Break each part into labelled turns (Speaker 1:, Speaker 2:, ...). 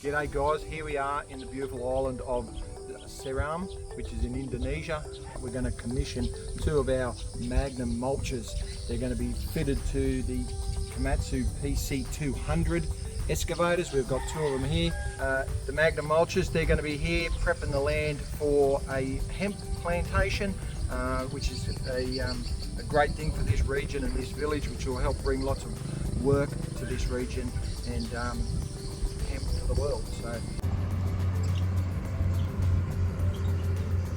Speaker 1: G'day guys, here we are in the beautiful island of Seram, which is in Indonesia. We're going to commission two of our Magnum Mulchers. They're going to be fitted to the Komatsu PC200 excavators. We've got two of them here. The Magnum Mulchers, they're going to be here prepping the land for a hemp plantation, which is a great thing for this region and this village, which will help bring lots of work to this region and hemp to the world. So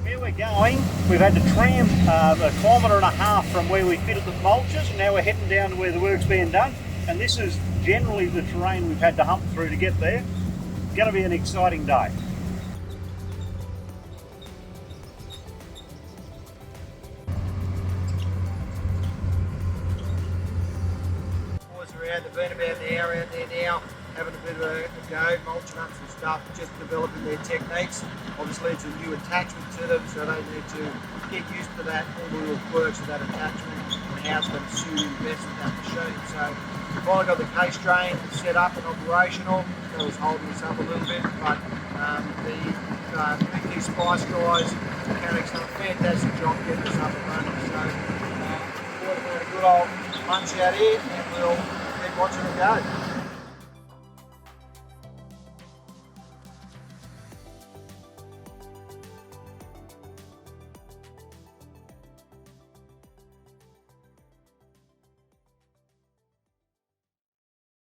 Speaker 2: where we're going, we've had to tram a kilometre and a half from where we fitted the mulches, and now we're heading down to where the work's being done. And this is generally the terrain we've had to hump through to get there. It's going to be an exciting day.
Speaker 1: Boys are out, they've been about an hour out there now, having a bit of a go, mulching up some stuff, just developing their techniques. Obviously it's a new attachment to them, so they need to get used to that, all the little quirks of that attachment and how it's going to suit in best with that machine. So we've finally got the case drain set up and operational. That was holding us up a little bit, but the BT Spice guys, mechanics, done a fantastic job getting us up and running. So we're having a good old punch out here, and we'll keep watching it go.